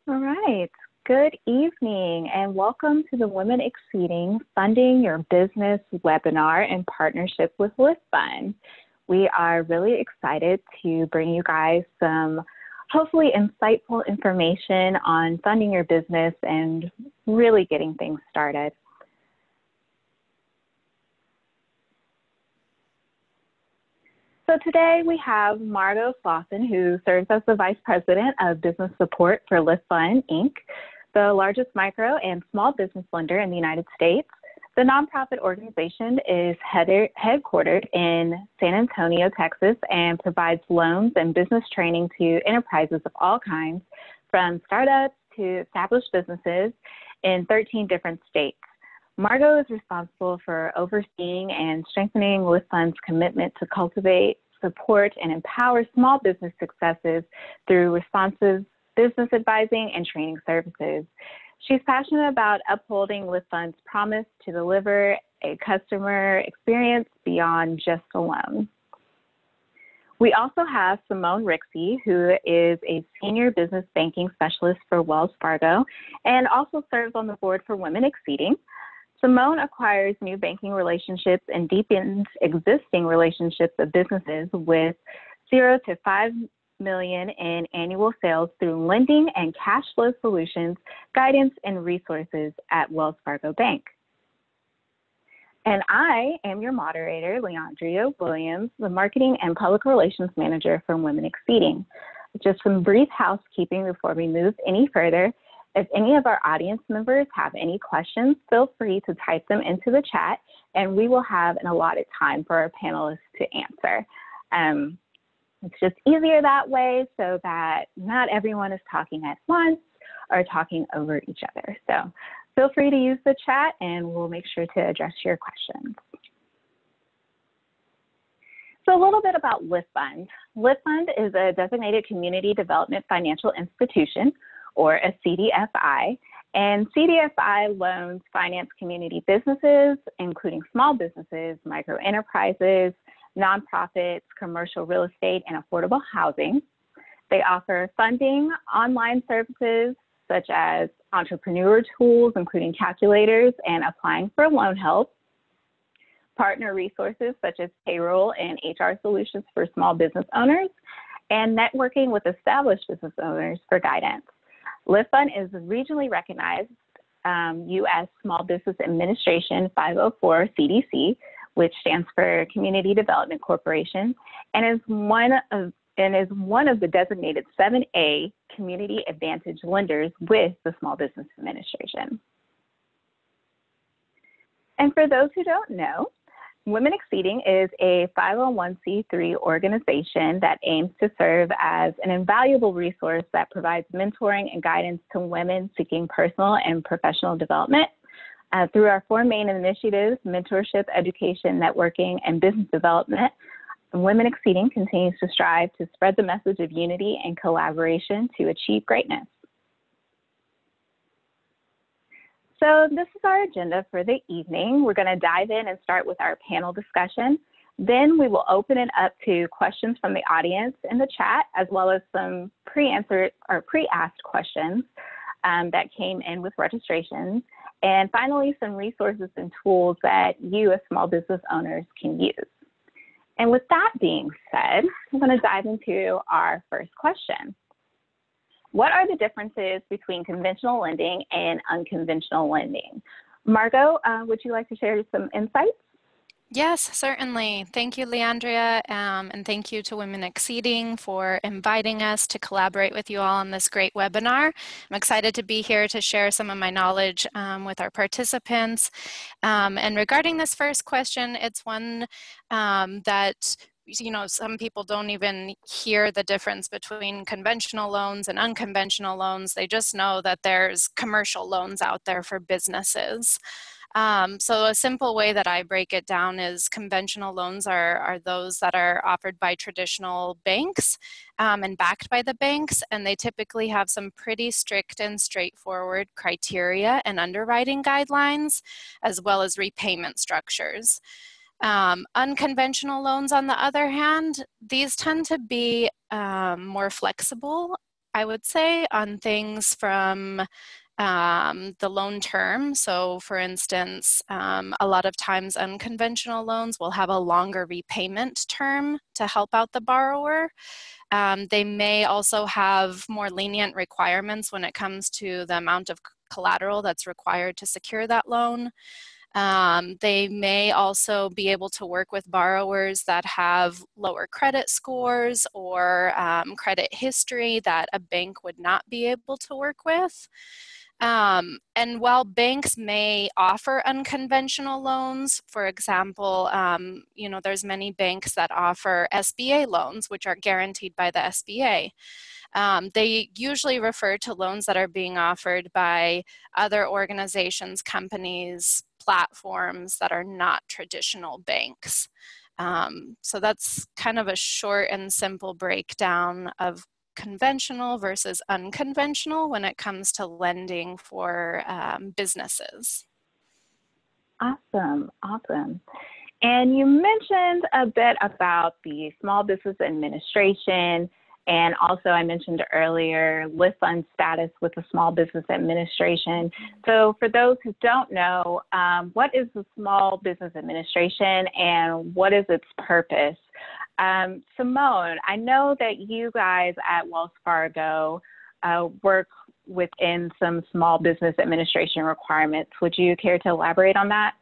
All right. Good evening and welcome to the Women Exceeding Funding Your Business webinar in partnership with LiftFund. We are really excited to bring you guys some hopefully insightful information on funding your business and really getting things started. So today we have Margot Slauson, who serves as the Vice President of Business Support for LiftFund, Inc., the largest micro and small business lender in the United States. The nonprofit organization is headquartered in San Antonio, Texas, and provides loans and business training to enterprises of all kinds, from startups to established businesses in 13 different states. Margot is responsible for overseeing and strengthening LiftFund's commitment to cultivate, support, and empower small business successes through responsive business advising and training services. She's passionate about upholding LiftFund's promise to deliver a customer experience beyond just a loan. We also have Simone Rixey, who is a senior business banking specialist for Wells Fargo and also serves on the board for Women Exceeding. Simone acquires new banking relationships and deepens existing relationships of businesses with 0 to 5 million in annual sales through lending and cash flow solutions, guidance, and resources at Wells Fargo Bank. And I am your moderator, Leandria Williams, the Marketing and Public Relations Manager for Women Exceeding. Just some brief housekeeping before we move any further. If any of our audience members have any questions, feel free to type them into the chat and we will have an allotted time for our panelists to answer. It's just easier that way so that not everyone is talking at once or talking over each other. So feel free to use the chat and we'll make sure to address your questions. So a little bit about LiftFund. LiftFund is a designated community development financial institution, or a CDFI, and CDFI loans finance community businesses, including small businesses, micro enterprises, nonprofits, commercial real estate, and affordable housing. They offer funding, online services, such as entrepreneur tools, including calculators and applying for loan help, partner resources such as payroll and HR solutions for small business owners, and networking with established business owners for guidance. LiftFund is regionally recognized U.S. Small Business Administration 504 CDC, which stands for Community Development Corporation, and is one of the designated 7A Community Advantage lenders with the Small Business Administration. And for those who don't know, Women Exceeding is a 501c3 organization that aims to serve as an invaluable resource that provides mentoring and guidance to women seeking personal and professional development. Through our 4 main initiatives, mentorship, education, networking, and business development, Women Exceeding continues to strive to spread the message of unity and collaboration to achieve greatness. So this is our agenda for the evening. We're going to dive in and start with our panel discussion. Then we will open it up to questions from the audience in the chat, as well as some pre-answered or pre-asked questions that came in with registration. And finally, some resources and tools that you as small business owners can use. And with that being said, I'm going to dive into our first question. What are the differences between conventional lending and unconventional lending? Margot, would you like to share some insights? Yes, certainly. Thank you, Leandria, and thank you to Women Exceeding for inviting us to collaborate with you all on this great webinar. I'm excited to be here to share some of my knowledge with our participants. And regarding this first question, it's one that some people don't even hear the difference between conventional loans and unconventional loans. They just know that there's commercial loans out there for businesses. So a simple way that I break it down is conventional loans are those that are offered by traditional banks and backed by the banks, and they typically have some pretty strict and straightforward criteria and underwriting guidelines, as well as repayment structures. Unconventional loans, on the other hand, these tend to be more flexible I would say on things from the loan term. So for instance, a lot of times unconventional loans will have a longer repayment term to help out the borrower. They may also have more lenient requirements when it comes to the amount of collateral that's required to secure that loan. They may also be able to work with borrowers that have lower credit scores or credit history that a bank would not be able to work with. And while banks may offer unconventional loans, for example, there's many banks that offer SBA loans, which are guaranteed by the SBA. They usually refer to loans that are being offered by other organizations, companies, platforms that are not traditional banks. So that's kind of a short and simple breakdown of conventional versus unconventional when it comes to lending for businesses. Awesome, awesome. And you mentioned a bit about the Small Business Administration, and also I mentioned earlier LIFT Fund status with the Small Business Administration. So for those who don't know, what is the Small Business Administration and what is its purpose? Simone, I know that you guys at Wells Fargo work within some Small Business Administration requirements. Would you care to elaborate on that?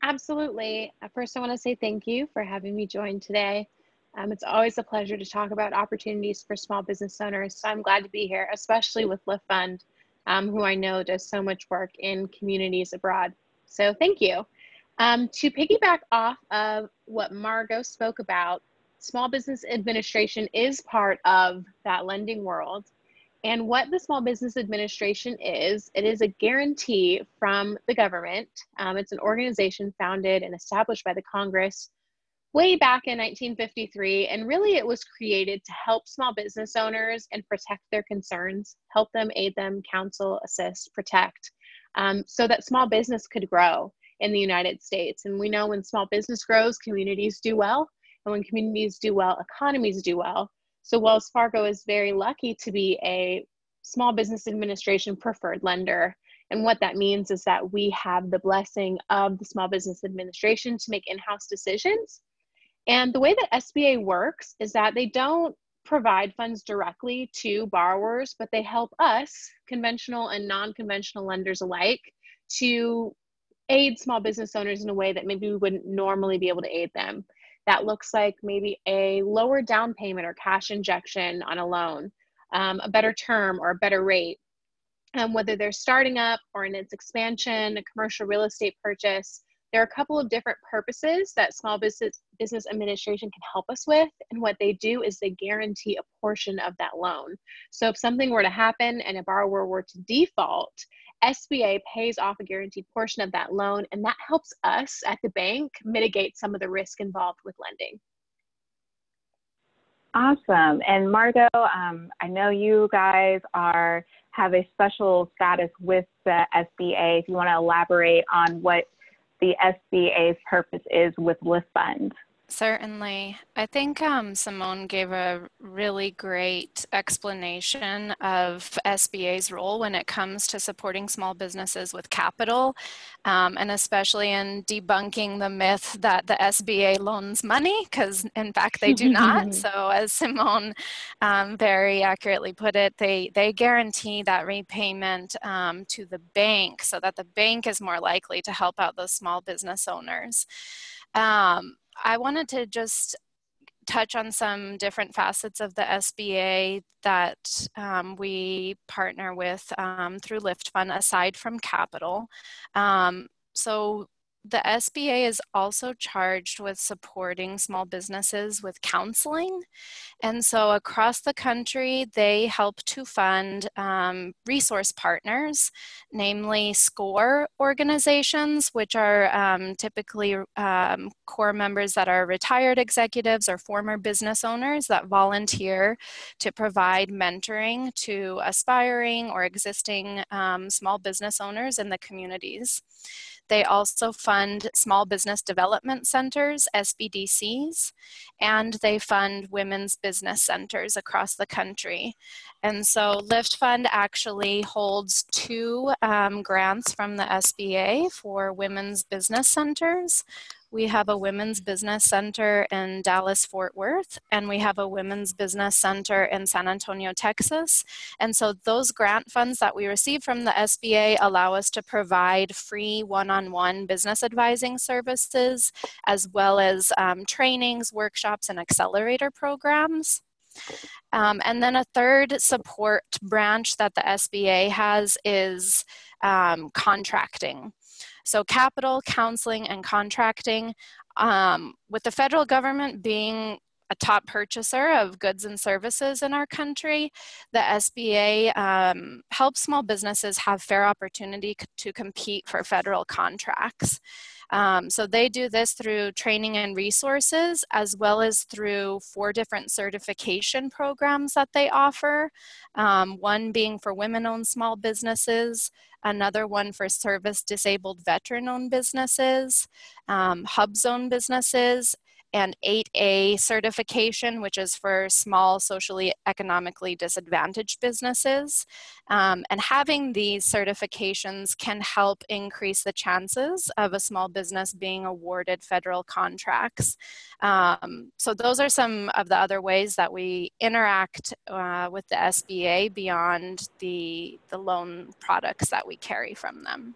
Absolutely. First, I want to say thank you for having me join today. It's always a pleasure to talk about opportunities for small business owners. So I'm glad to be here, especially with LIFT Fund, who I know does so much work in communities abroad. So thank you. To piggyback off of what Margot spoke about, Small Business Administration is part of that lending world. And what the Small Business Administration is, it is a guarantee from the government. It's an organization founded and established by the Congress way back in 1953. And really it was created to help small business owners and protect their concerns, help them, aid them, counsel, assist, protect, so that small business could grow in the United States. And we know when small business grows, communities do well. And when communities do well, economies do well. So Wells Fargo is very lucky to be a Small Business Administration preferred lender. And what that means is that we have the blessing of the Small Business Administration to make in-house decisions. And the way that SBA works is that they don't provide funds directly to borrowers, but they help us, conventional and non-conventional lenders alike, to aid small business owners in a way that maybe we wouldn't normally be able to aid them. That looks like maybe a lower down payment or cash injection on a loan, a better term or a better rate. Whether they're starting up or in its expansion, a commercial real estate purchase, there are a couple of different purposes that Small Business Administration can help us with. And what they do is they guarantee a portion of that loan. So if something were to happen and a borrower were to default, SBA pays off a guaranteed portion of that loan, and that helps us at the bank mitigate some of the risk involved with lending. Awesome. And Margot, I know you guys have a special status with the SBA. If you want to elaborate on what the SBA's purpose is with LIFT Fund. Certainly. I think Simone gave a really great explanation of SBA's role when it comes to supporting small businesses with capital, and especially in debunking the myth that the SBA loans money, because in fact they do not. So as Simone very accurately put it, they guarantee that repayment to the bank so that the bank is more likely to help out those small business owners. I wanted to just touch on some different facets of the SBA that we partner with through LIFT Fund aside from capital. So the SBA is also charged with supporting small businesses with counseling. And so across the country, they help to fund resource partners, namely SCORE organizations, which are typically core members that are retired executives or former business owners that volunteer to provide mentoring to aspiring or existing small business owners in the communities. They also fund small business development centers, SBDCs, and they fund women's business centers across the country. And so Lift Fund actually holds 2 grants from the SBA for women's business centers. We have a women's business center in Dallas-Fort Worth, and we have a women's business center in San Antonio, Texas. And so those grant funds that we receive from the SBA allow us to provide free one-on-one business advising services, as well as trainings, workshops, and accelerator programs. And then a third support branch that the SBA has is contracting. So capital, counseling, and contracting, with the federal government being a top purchaser of goods and services in our country, the SBA helps small businesses have fair opportunity to compete for federal contracts. So they do this through training and resources, as well as through 4 different certification programs that they offer. One being for women-owned small businesses, another one for service-disabled veteran-owned businesses, hub-zone businesses, and 8A certification, which is for small socially economically disadvantaged businesses. And having these certifications can help increase the chances of a small business being awarded federal contracts. So those are some of the other ways that we interact with the SBA beyond the loan products that we carry from them.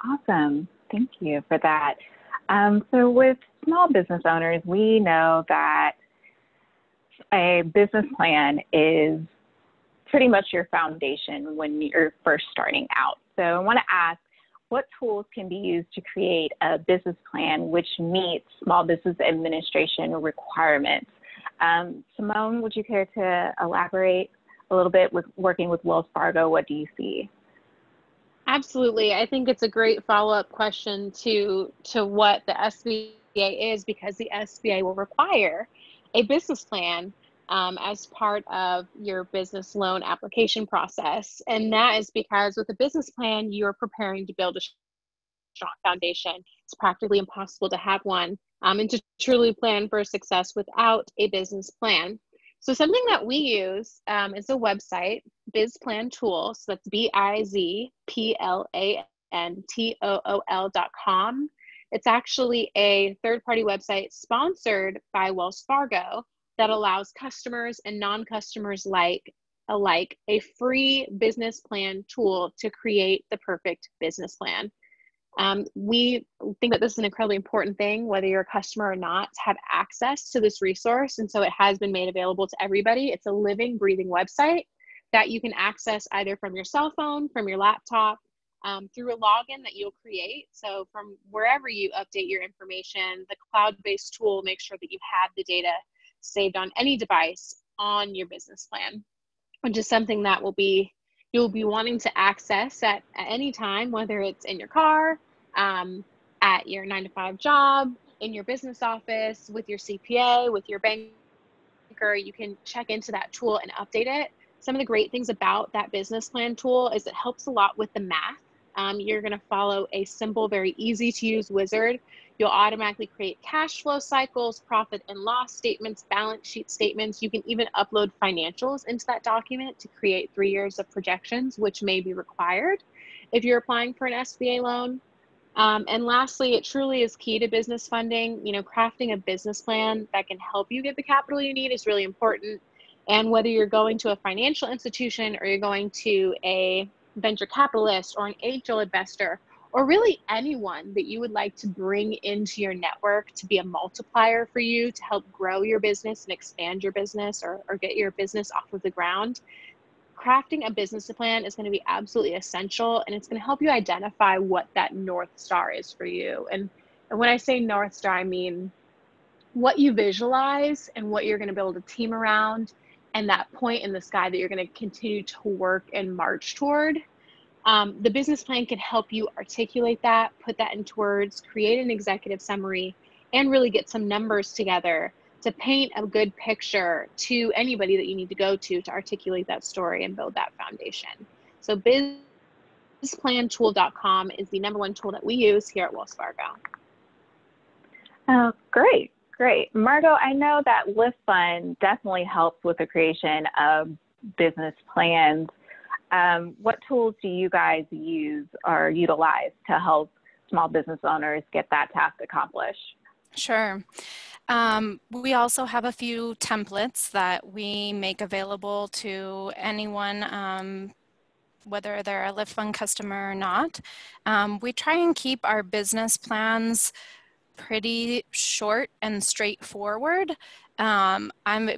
Awesome. Thank you for that. So with small business owners, we know that a business plan is pretty much your foundation when you're first starting out. So I want to ask, what tools can be used to create a business plan which meets Small Business Administration requirements? Simone, would you care to elaborate a little bit with working with Wells Fargo? What do you see? Absolutely. I think it's a great follow-up question to what the SBA is, because the SBA will require a business plan as part of your business loan application process. And that is because with a business plan, you're preparing to build a strong foundation. It's practically impossible to have one and to truly plan for success without a business plan. So something that we use is a website, BizPlan Tool. So that's BizPlanTool.com. It's actually a third-party website sponsored by Wells Fargo that allows customers and non-customers alike a free business plan tool to create the perfect business plan. We think that this is an incredibly important thing, whether you're a customer or not, to have access to this resource. And so it has been made available to everybody. It's a living, breathing website that you can access either from your cell phone, from your laptop, through a login that you'll create. So from wherever you update your information, the cloud-based tool makes sure that you have the data saved on any device on your business plan, which is something that you'll be wanting to access at any time, whether it's in your car, at your 9-to-5 job, in your business office, with your CPA, with your banker. You can check into that tool and update it. Some of the great things about that business plan tool is it helps a lot with the math. You're going to follow a simple, very easy to use wizard. You'll automatically create cash flow cycles, profit and loss statements, balance sheet statements. You can even upload financials into that document to create 3 years of projections, which may be required if you're applying for an SBA loan. And lastly, it truly is key to business funding. Crafting a business plan that can help you get the capital you need is really important. And whether you're going to a financial institution or you're going to a venture capitalist or an angel investor, or really anyone that you would like to bring into your network to be a multiplier for you to help grow your business and expand your business or get your business off of the ground, crafting a business plan is going to be absolutely essential, and it's going to help you identify what that North Star is for you. And when I say North Star, I mean what you visualize and what you're going to build a team around, and that point in the sky that you're going to continue to work and march toward. The business plan can help you articulate that, put that into words, create an executive summary, and really get some numbers together to paint a good picture to anybody that you need to go to articulate that story and build that foundation. So BizPlanTool.com is the #1 tool that we use here at Wells Fargo. Oh, great, great. Margot, I know that Lift Fund definitely helps with the creation of business plans. What tools do you guys use or utilize to help small business owners get that task accomplished? Sure. We also have a few templates that we make available to anyone, whether they're a Lift Fund customer or not. We try and keep our business plans pretty short and straightforward. I'm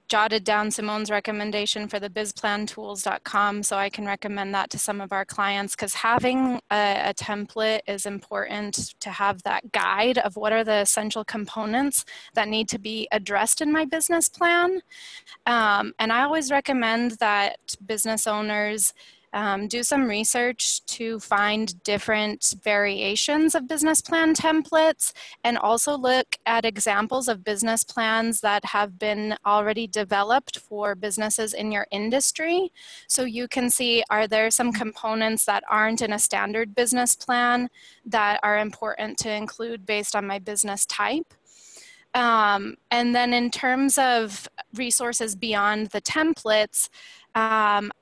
jotted down Simone's recommendation for the bizplantools.com, so I can recommend that to some of our clients, because having a template is important to have that guide of what are the essential components that need to be addressed in my business plan. And I always recommend that business owners do some research to find different variations of business plan templates, and also look at examples of business plans that have been already developed for businesses in your industry. So you can see, are there some components that aren't in a standard business plan that are important to include based on my business type? And then in terms of resources beyond the templates,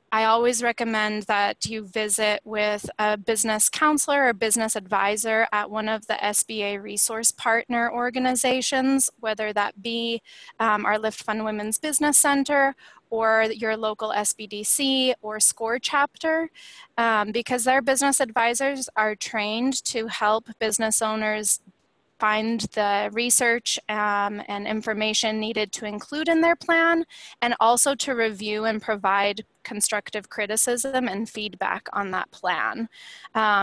I always recommend that you visit with a business counselor or business advisor at one of the SBA resource partner organizations, whether that be our Lift Fund Women's Business Center or your local SBDC or SCORE chapter, because their business advisors are trained to help business owners find the research and information needed to include in their plan, and also to review and provide constructive criticism and feedback on that plan.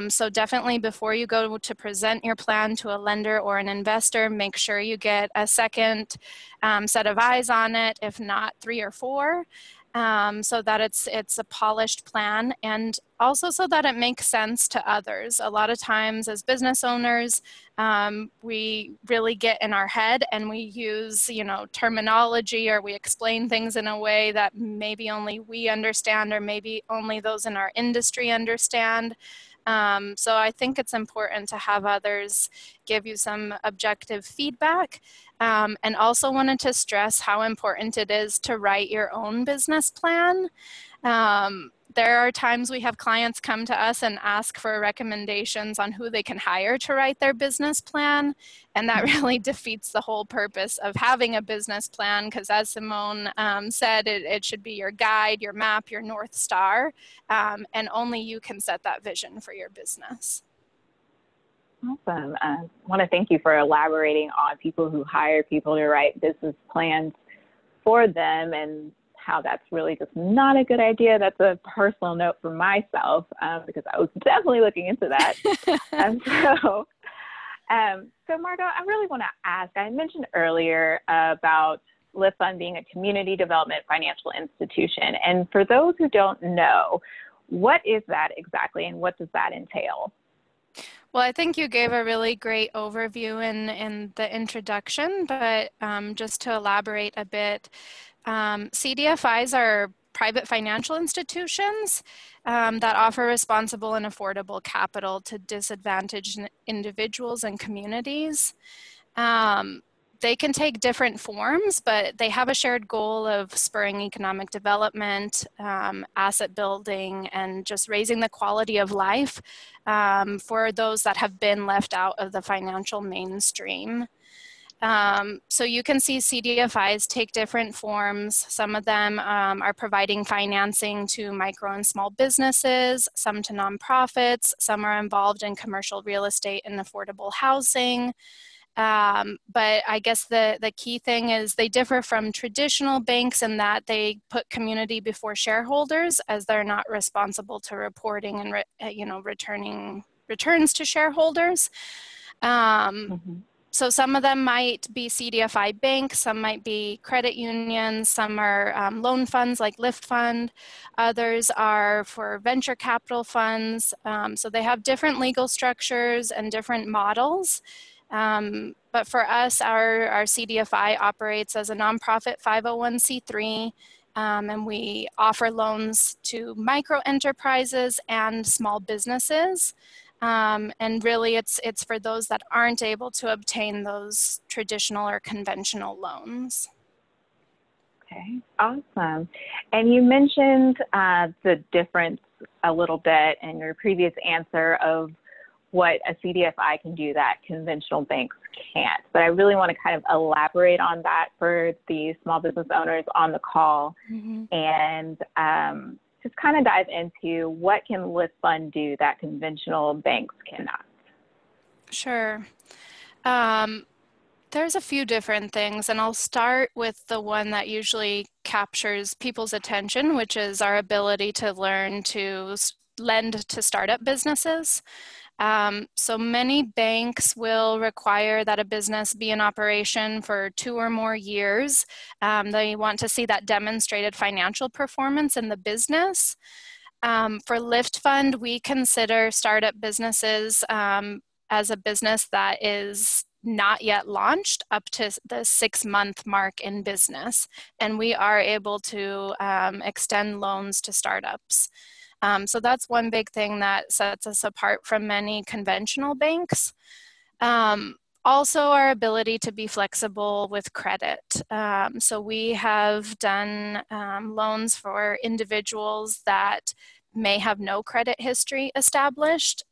So definitely, before you go to present your plan to a lender or an investor, make sure you get a second set of eyes on it, if not 3 or 4. So that it's a polished plan, and also so that it makes sense to others. A lot of times as business owners, we really get in our head and we use, terminology, or we explain things in a way that maybe only we understand, or maybe only those in our industry understand. So I think it's important to have others give you some objective feedback, and also wanted to stress how important it is to write your own business plan. There are times we have clients come to us and ask for recommendations on who they can hire to write their business plan, and that really defeats the whole purpose of having a business plan, because as Simone said, it should be your guide, your map, your North Star, and only you can set that vision for your business. Awesome. I want to thank you for elaborating on people who hire people to write business plans for them, and how that's really just not a good idea. That's a personal note for myself, because I was definitely looking into that. So Margot, I really want to ask, I mentioned earlier about Lift Fund being a community development financial institution. And for those who don't know, what is that exactly, and what does that entail? Well, I think you gave a really great overview in the introduction, but just to elaborate a bit, CDFIs are private financial institutions that offer responsible and affordable capital to disadvantaged individuals and communities. They can take different forms, but they have a shared goal of spurring economic development, asset building, and just raising the quality of life for those that have been left out of the financial mainstream. So you can see CDFIs take different forms. Some of them are providing financing to micro and small businesses, some to nonprofits, some are involved in commercial real estate and affordable housing. But I guess the key thing is they differ from traditional banks in that they put community before shareholders, as they're not responsible to reporting and returning returns to shareholders. So some of them might be CDFI banks, some might be credit unions, some are loan funds like Lift Fund, others are for venture capital funds. So they have different legal structures and different models. But for us, our CDFI operates as a nonprofit 501c3, and we offer loans to micro enterprises and small businesses. And really it's for those that aren't able to obtain those traditional or conventional loans. Okay, awesome. And you mentioned the difference a little bit in your previous answer of what a CDFI can do that conventional banks can't. But I really want to kind of elaborate on that for the small business owners on the call, and just kind of dive into what can Lift Fund do that conventional banks cannot. Sure. There's a few different things, and I'll start with the one that usually captures people's attention, which is our ability to learn to lend to startup businesses. So many banks will require that a business be in operation for 2 or more years. They want to see that demonstrated financial performance in the business. For Lift Fund, we consider startup businesses as a business that is not yet launched up to the 6-month mark in business. And we are able to extend loans to startups. So that's one big thing that sets us apart from many conventional banks. Also, our ability to be flexible with credit. So we have done loans for individuals that may have no credit history established.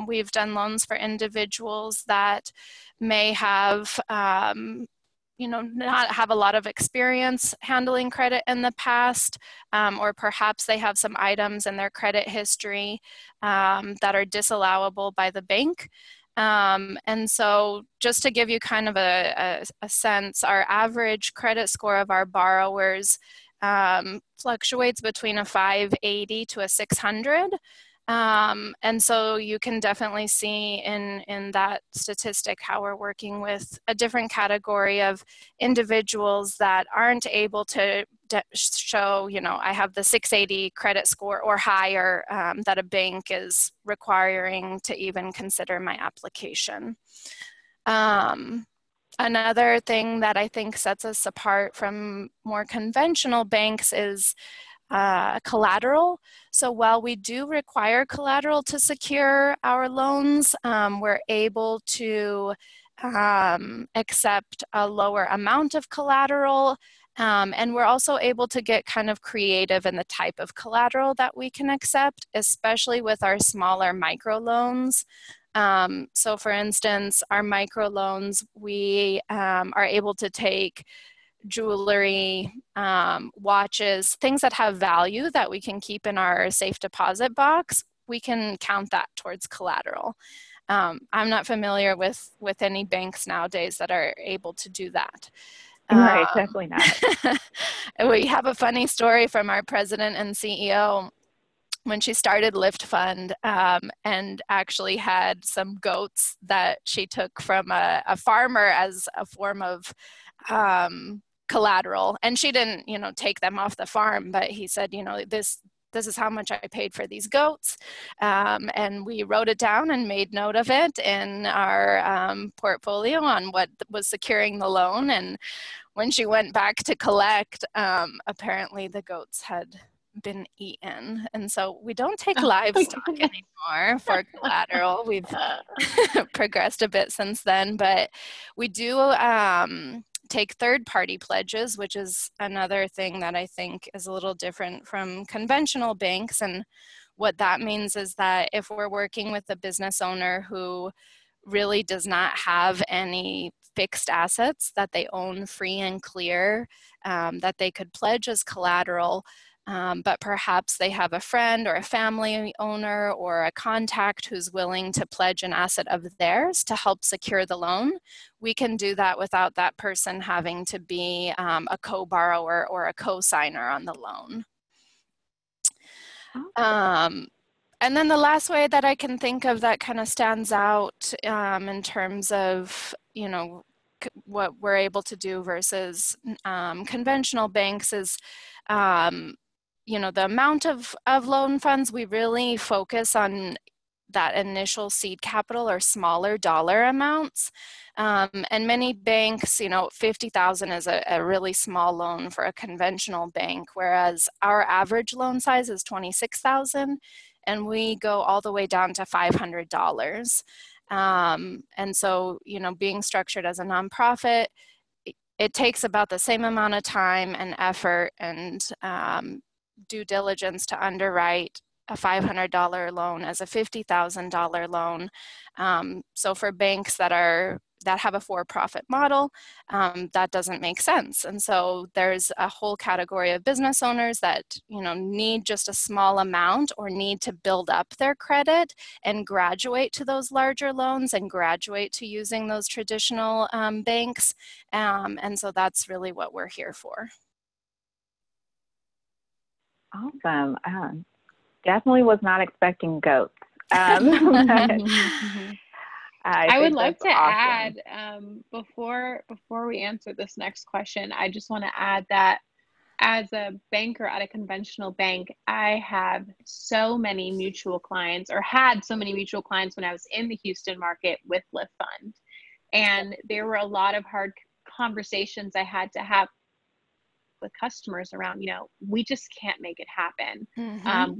We've done loans for individuals that may have not have a lot of experience handling credit in the past, or perhaps they have some items in their credit history that are disallowable by the bank. And so just to give you kind of a sense, our average credit score of our borrowers fluctuates between a 580 to a 600. And so you can definitely see in that statistic how we're working with a different category of individuals that aren't able to show, I have the 680 credit score or higher that a bank is requiring to even consider my application. Another thing that I think sets us apart from more conventional banks is collateral. So while we do require collateral to secure our loans, we're able to accept a lower amount of collateral, and we're also able to get kind of creative in the type of collateral that we can accept, especially with our smaller microloans. So for instance, our microloans, we are able to take jewelry, watches, things that have value that we can keep in our safe deposit box. We can count that towards collateral. I'm not familiar with any banks nowadays that are able to do that. Right, definitely not. We have a funny story from our president and CEO when she started Lift Fund, and actually had some goats that she took from a farmer as a form of collateral. And she didn't, take them off the farm, but he said, this is how much I paid for these goats. And we wrote it down and made note of it in our portfolio on what was securing the loan. And when she went back to collect, apparently the goats had been eaten. And so we don't take livestock anymore for collateral. We've progressed a bit since then, but we do take third-party pledges, which is another thing that I think is a little different from conventional banks. And what that means is that if we're working with a business owner who really does not have any fixed assets that they own free and clear, that they could pledge as collateral, but perhaps they have a friend or a family owner or a contact who's willing to pledge an asset of theirs to help secure the loan, we can do that without that person having to be a co-borrower or a co-signer on the loan. And then the last way that I can think of that kind of stands out in terms of, what we're able to do versus conventional banks is, the amount of loan funds. We really focus on that initial seed capital or smaller dollar amounts. And many banks, you know, 50,000 is a really small loan for a conventional bank, whereas our average loan size is 26,000, and we go all the way down to $500. And so, you know, being structured as a nonprofit, it takes about the same amount of time and effort and due diligence to underwrite a $500 loan as a $50,000 loan. So for banks that have a for-profit model, that doesn't make sense. And so there's a whole category of business owners that, you know, need just a small amount or need to build up their credit and graduate to those larger loans and graduate to using those traditional banks. And so that's really what we're here for. Awesome. Definitely was not expecting goats. I would like to awesome. add, before we answer this next question, I just want to add that as a banker at a conventional bank, I have so many mutual clients, or had so many mutual clients when I was in the Houston market with Lift Fund. And there were a lot of hard conversations I had to have with customers around, you know, we just can't make it happen.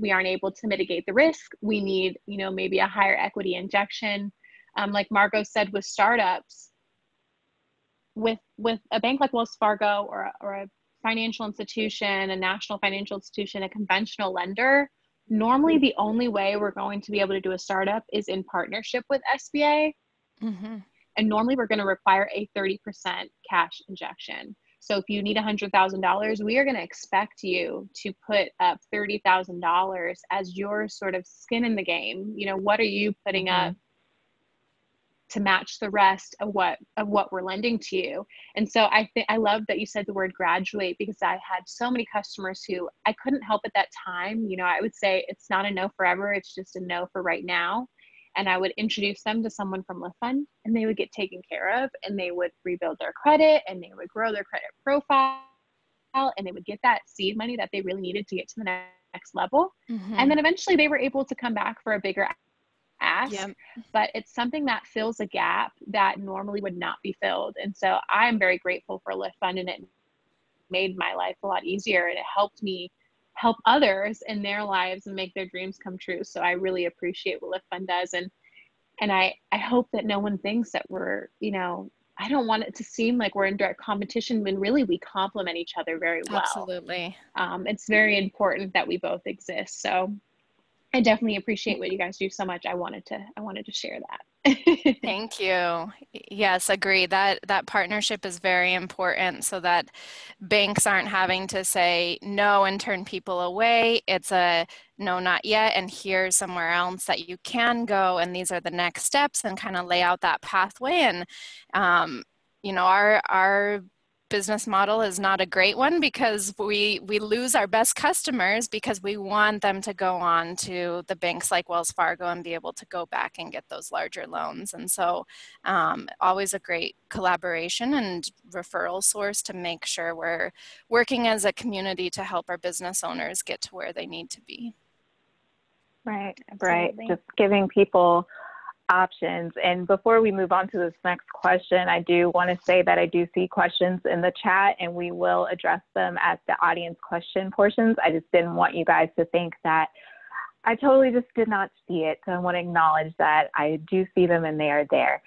We aren't able to mitigate the risk. We need, you know, maybe a higher equity injection. Like Margot said, with startups, with a bank like Wells Fargo or a financial institution, a national financial institution, a conventional lender, normally the only way we're going to be able to do a startup is in partnership with SBA. And normally we're going to require a 30% cash injection. So if you need $100,000, we are going to expect you to put up $30,000 as your sort of skin in the game. You know, what are you putting up to match the rest of what we're lending to you? And so I love that you said the word graduate, because I had so many customers who I couldn't help at that time. You know, I would say it's not a no forever, it's just a no for right now. And I would introduce them to someone from Lift Fund, and they would get taken care of, and they would rebuild their credit, and they would grow their credit profile, and they would get that seed money that they really needed to get to the next level. And then eventually they were able to come back for a bigger ask, but it's something that fills a gap that normally would not be filled. And so I'm very grateful for Lift Fund, and it made my life a lot easier, and it helped me help others in their lives and make their dreams come true. So I really appreciate what Lift Fund does. And I hope that no one thinks that we're, you know, I don't want it to seem like we're in direct competition, when really we complement each other very well. Absolutely. It's very important that we both exist. So I definitely appreciate what you guys do so much. I wanted to share that. Thank you. Yes, agree. That partnership is very important, so that banks aren't having to say no and turn people away. It's a no, not yet, and here's somewhere else that you can go, and these are the next steps, and kind of lay out that pathway. And you know, our business model is not a great one, because we lose our best customers because we want them to go on to the banks like Wells Fargo and be able to go back and get those larger loans. And so always a great collaboration and referral source to make sure we're working as a community to help our business owners get to where they need to be. Right. Just giving people options. And before we move on to this next question, I do want to say that I do see questions in the chat, and we will address them at the audience question portions. I just didn't want you guys to think that I totally just did not see it. So I want to acknowledge that I do see them, and they are there.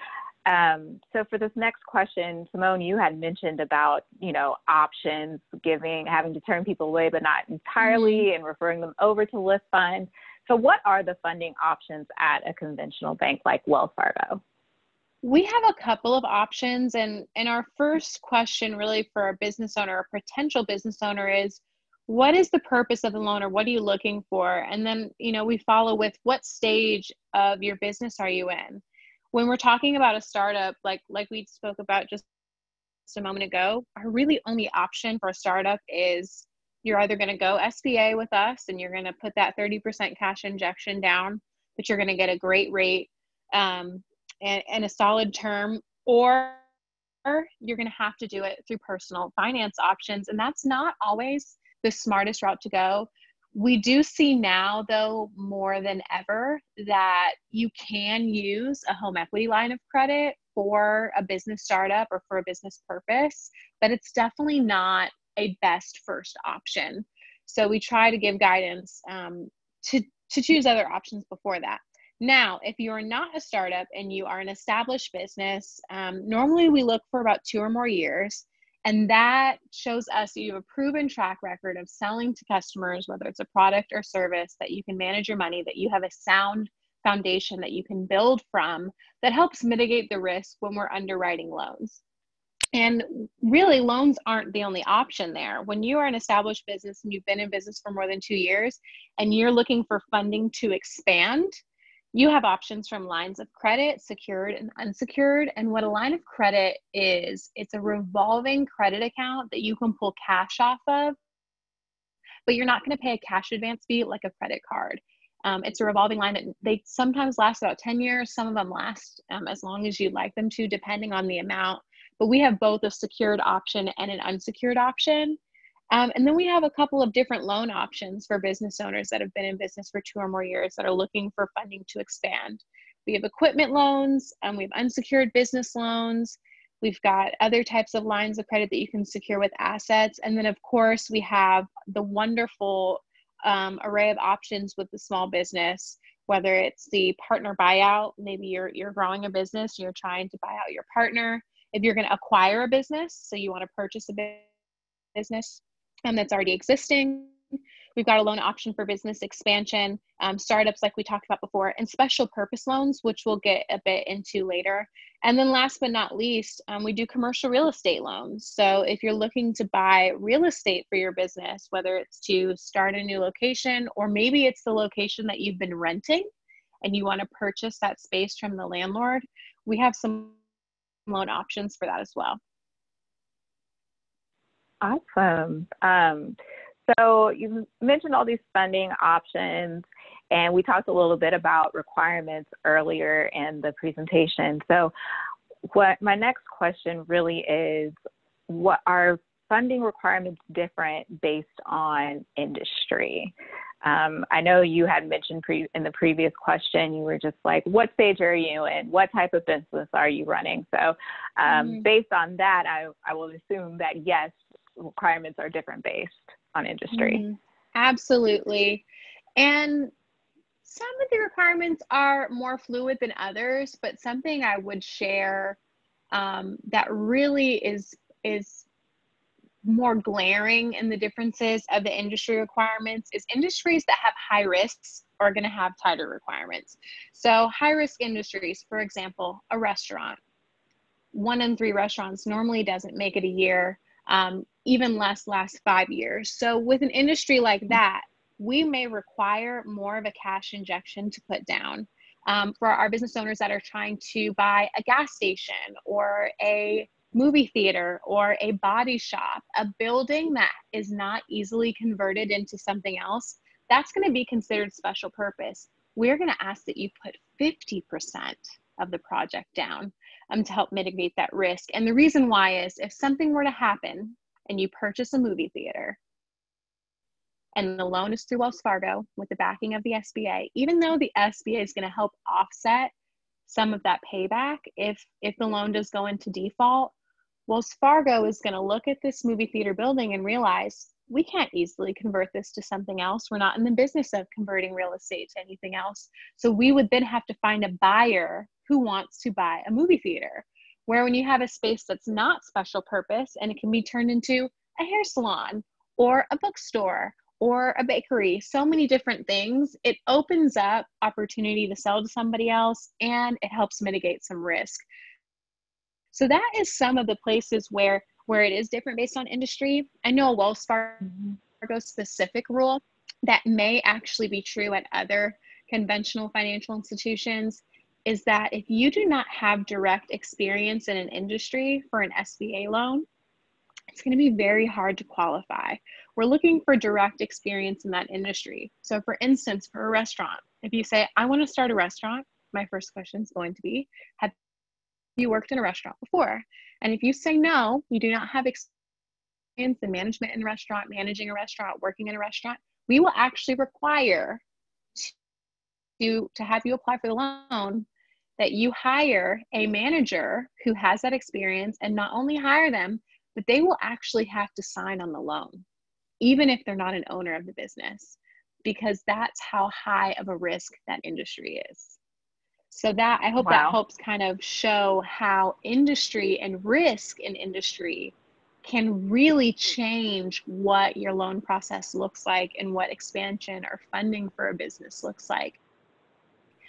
So for this next question, Simone, you had mentioned about, you know, options, having to turn people away, but not entirely, and referring them over to Lift Fund. So what are the funding options at a conventional bank like Wells Fargo? We have a couple of options. And our first question really for a business owner, a potential business owner, is what is the purpose of the loan, or what are you looking for? And then, you know, we follow with what stage of your business are you in? When we're talking about a startup, like we spoke about just a moment ago, our really only option for a startup is you're either going to go SBA with us, and you're going to put that 30% cash injection down, but you're going to get a great rate and a solid term, or you're going to have to do it through personal finance options. And that's not always the smartest route to go. We do see now, though, more than ever, that you can use a home equity line of credit for a business startup or for a business purpose, but it's definitely not a best first option. So we try to give guidance to choose other options before that. Now, if you're not a startup and you are an established business, normally we look for about 2 or more years. And that shows us that you have a proven track record of selling to customers, whether it's a product or service, that you can manage your money, that you have a sound foundation that you can build from that helps mitigate the risk when we're underwriting loans. And really, loans aren't the only option there. When you are an established business and you've been in business for more than 2 years and you're looking for funding to expand, you have options from lines of credit, secured and unsecured. And what a line of credit is, it's a revolving credit account that you can pull cash off of, but you're not going to pay a cash advance fee like a credit card. It's a revolving line that they sometimes last about 10 years. Some of them last as long as you'd like them to, depending on the amount. But we have both a secured option and an unsecured option. And then we have a couple of different loan options for business owners that have been in business for 2 or more years that are looking for funding to expand. We have equipment loans, we have unsecured business loans. We've got other types of lines of credit that you can secure with assets. And then, of course, we have the wonderful array of options with the small business, whether it's the partner buyout. Maybe you're growing a business and you're trying to buy out your partner. If you're going to acquire a business, so you want to purchase a business that's already existing. We've got a loan option for business expansion, startups like we talked about before, and special purpose loans, which we'll get a bit into later. And then last but not least, we do commercial real estate loans. So if you're looking to buy real estate for your business, whether it's to start a new location, or maybe it's the location that you've been renting and you want to purchase that space from the landlord, we have some loan options for that as well. Awesome. So you mentioned all these funding options, and we talked a little bit about requirements earlier in the presentation. So what my next question really is, what are funding requirements different based on industry? I know you had mentioned in the previous question, you were just like, what stage are you in? What type of business are you running? So based on that, I will assume that yes, requirements are different based on industry. Absolutely. And some of the requirements are more fluid than others, but something I would share that really is more glaring in the differences of the industry requirements is industries that have high risks are going to have tighter requirements. So high risk industries, for example, a restaurant. 1 in 3 restaurants normally doesn't make it a year. Even less last 5 years. So with an industry like that, we may require more of a cash injection to put down. For our business owners that are trying to buy a gas station or a movie theater or a body shop, a building that is not easily converted into something else, that's going to be considered special purpose. We're going to ask that you put 50% of the project down to help mitigate that risk. And the reason why is if something were to happen and you purchase a movie theater and the loan is through Wells Fargo with the backing of the SBA, even though the SBA is going to help offset some of that payback, if the loan does go into default, Wells Fargo is going to look at this movie theater building and realize we can't easily convert this to something else. We're not in the business of converting real estate to anything else. So we would then have to find a buyer who wants to buy a movie theater. Where when you have a space that's not special purpose and it can be turned into a hair salon or a bookstore or a bakery, so many different things, it opens up opportunity to sell to somebody else and it helps mitigate some risk. So that is some of the places where it is different based on industry. I know a Wells Fargo specific rule that may actually be true at other conventional financial institutions is that if you do not have direct experience in an industry for an SBA loan, it's going to be very hard to qualify. We're looking for direct experience in that industry. So for instance, for a restaurant, if you say, I want to start a restaurant, my first question is going to be, have you worked in a restaurant before? And if you say no, you do not have experience in management in a restaurant, managing a restaurant, working in a restaurant, we will actually require to have you apply for the loan that you hire a manager who has that experience, and not only hire them, but they will actually have to sign on the loan, even if they're not an owner of the business, because that's how high of a risk that industry is. So that, I hope that helps kind of show how industry and risk in industry can really change what your loan process looks like and what expansion or funding for a business looks like.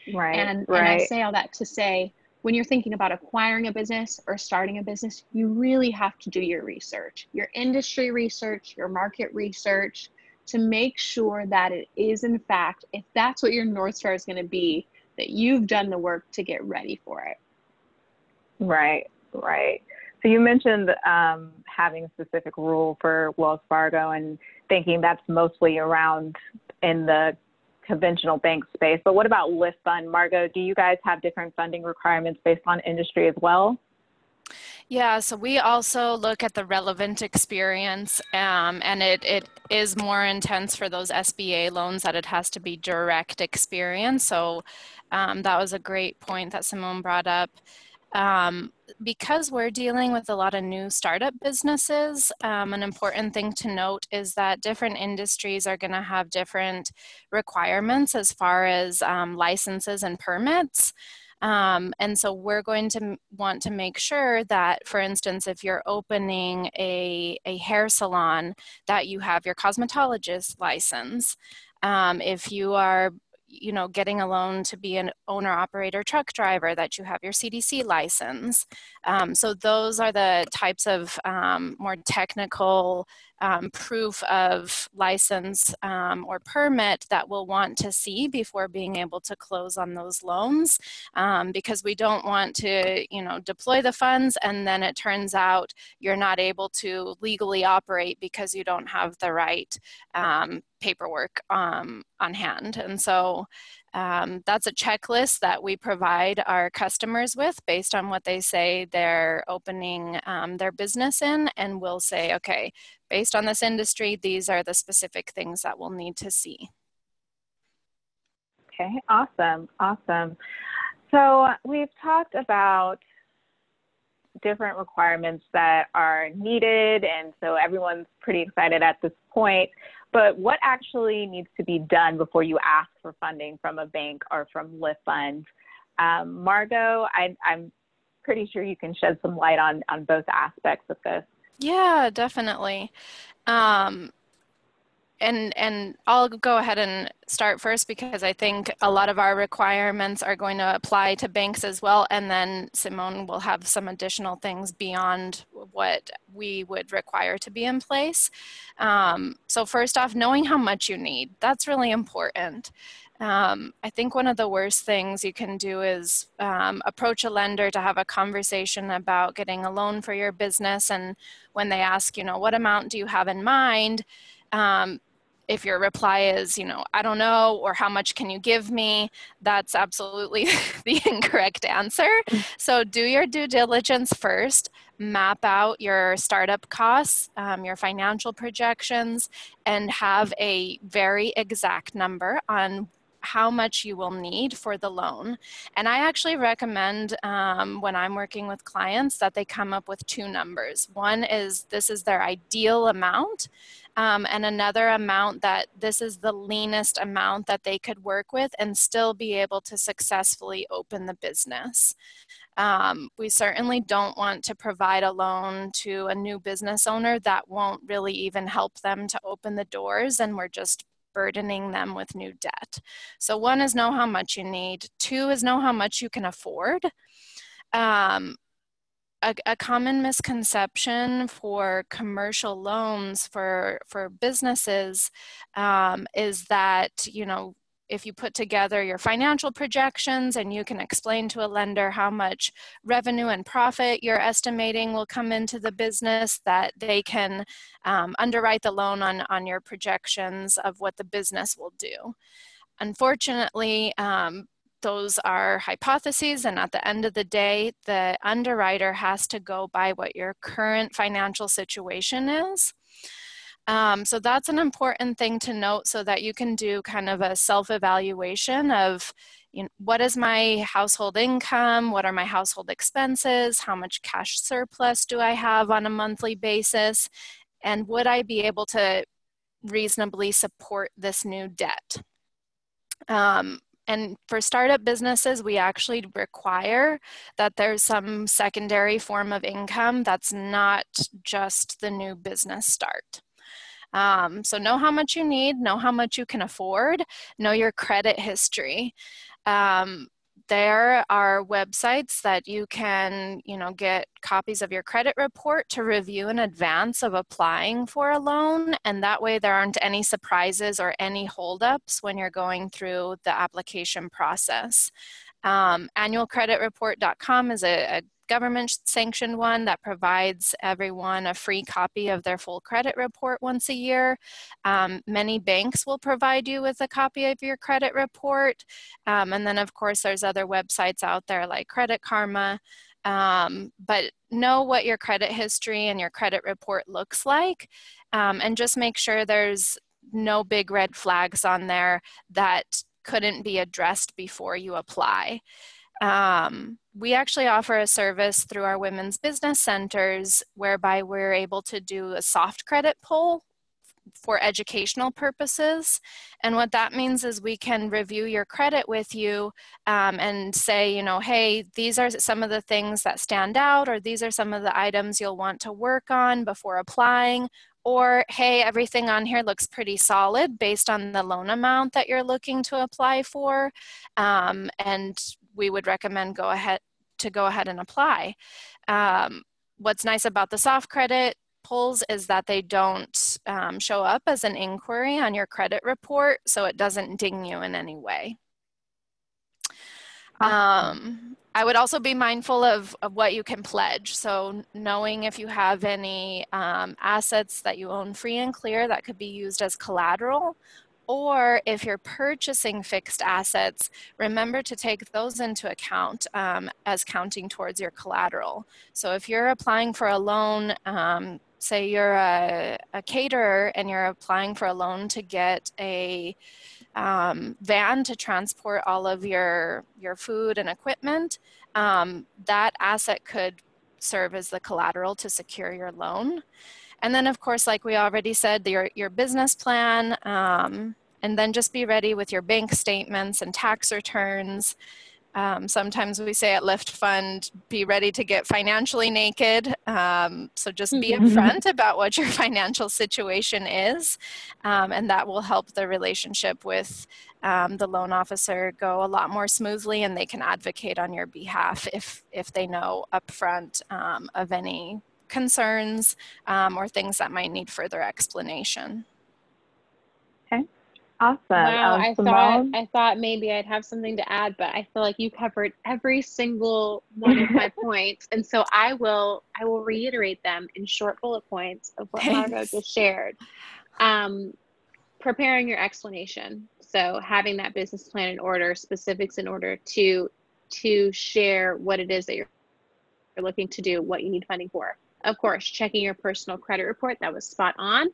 And I say all that to say, when you're thinking about acquiring a business or starting a business, you really have to do your research, your industry research, your market research, to make sure that it is, in fact, if that's what your North Star is going to be, that you've done the work to get ready for it. Right. So you mentioned having a specific rule for Wells Fargo and thinking that's mostly around in the conventional bank space. But what about LiftFund? Margot, do you guys have different funding requirements based on industry as well? Yeah, so we also look at the relevant experience, and it is more intense for those SBA loans that it has to be direct experience. So that was a great point that Simone brought up. Because we're dealing with a lot of new startup businesses, an important thing to note is that different industries are going to have different requirements as far as licenses and permits. And so we're going to want to make sure that, for instance, if you're opening a hair salon, that you have your cosmetologist license. If you are getting a loan to be an owner operator truck driver, that you have your CDC license. So those are the types of more technical proof of license or permit that we'll want to see before being able to close on those loans, because we don't want to deploy the funds and then it turns out you're not able to legally operate because you don't have the right paperwork on hand. And so that's a checklist that we provide our customers with based on what they say they're opening their business in, and we'll say, okay, based on this industry, these are the specific things that we'll need to see. Okay, awesome. So we've talked about different requirements that are needed, and so everyone's pretty excited at this point. But what actually needs to be done before you ask for funding from a bank or from LiftFund? Margot, I'm pretty sure you can shed some light on both aspects of this. Yeah, definitely. And I'll go ahead and start first because I think a lot of our requirements are going to apply to banks as well, and then Simone will have some additional things beyond what we would require to be in place. So first off, knowing how much you need, that's really important. I think one of the worst things you can do is approach a lender to have a conversation about getting a loan for your business, and when they ask, what amount do you have in mind? If your reply is, I don't know, or how much can you give me, that's absolutely the incorrect answer. So do your due diligence first, map out your startup costs, your financial projections, and have a very exact number on how much you will need for the loan. And I actually recommend when I'm working with clients that they come up with two numbers. One is this is their ideal amount, and another amount that this is the leanest amount that they could work with and still be able to successfully open the business. We certainly don't want to provide a loan to a new business owner that won't really even help them to open the doors, and we're just burdening them with new debt. So one is know how much you need. Two is know how much you can afford. A common misconception for commercial loans for businesses is that, if you put together your financial projections and you can explain to a lender how much revenue and profit you're estimating will come into the business, that they can underwrite the loan on your projections of what the business will do. Unfortunately, those are hypotheses, and at the end of the day, the underwriter has to go by what your current financial situation is. So that's an important thing to note so that you can do kind of a self-evaluation of, you know, what is my household income? What are my household expenses? How much cash surplus do I have on a monthly basis? And would I be able to reasonably support this new debt? And for startup businesses, we actually require that there's some secondary form of income that's not just the new business start. So know how much you need, know how much you can afford, know your credit history. There are websites that you can, you know, get copies of your credit report to review in advance of applying for a loan, and that way there aren't any surprises or any holdups when you're going through the application process. Annualcreditreport.com is a government-sanctioned one that provides everyone a free copy of their full credit report once a year. Many banks will provide you with a copy of your credit report. And then, of course, there's other websites out there like Credit Karma. But know what your credit history and your credit report looks like, and just make sure there's no big red flags on there that couldn't be addressed before you apply. We actually offer a service through our women's business centers whereby we're able to do a soft credit pull for educational purposes. And what that means is we can review your credit with you and say, you know, hey, these are some of the things that stand out, or these are some of the items you'll want to work on before applying. Or, hey, everything on here looks pretty solid based on the loan amount that you're looking to apply for. And we would recommend go ahead and apply. What's nice about the soft credit pulls is that they don't show up as an inquiry on your credit report, so it doesn't ding you in any way. I would also be mindful of what you can pledge. So knowing if you have any assets that you own free and clear that could be used as collateral, or if you're purchasing fixed assets, remember to take those into account as counting towards your collateral. So if you're applying for a loan, say you're a caterer and you're applying for a loan to get a van to transport all of your food and equipment, that asset could serve as the collateral to secure your loan. And then, of course, like we already said, your business plan, and then just be ready with your bank statements and tax returns. Sometimes we say at Lift Fund, be ready to get financially naked. So just be upfront about what your financial situation is, and that will help the relationship with the loan officer go a lot more smoothly, and they can advocate on your behalf if they know upfront of any concerns or things that might need further explanation. Okay, awesome. Wow, I thought maybe I'd have something to add, but I feel like you covered every single one of my points, and so I will reiterate them in short bullet points of what Margot just shared. Preparing your explanation, so having that business plan in order, specifics in order to share what it is that you're looking to do, what you need funding for. Of course, checking your personal credit report, that was spot on.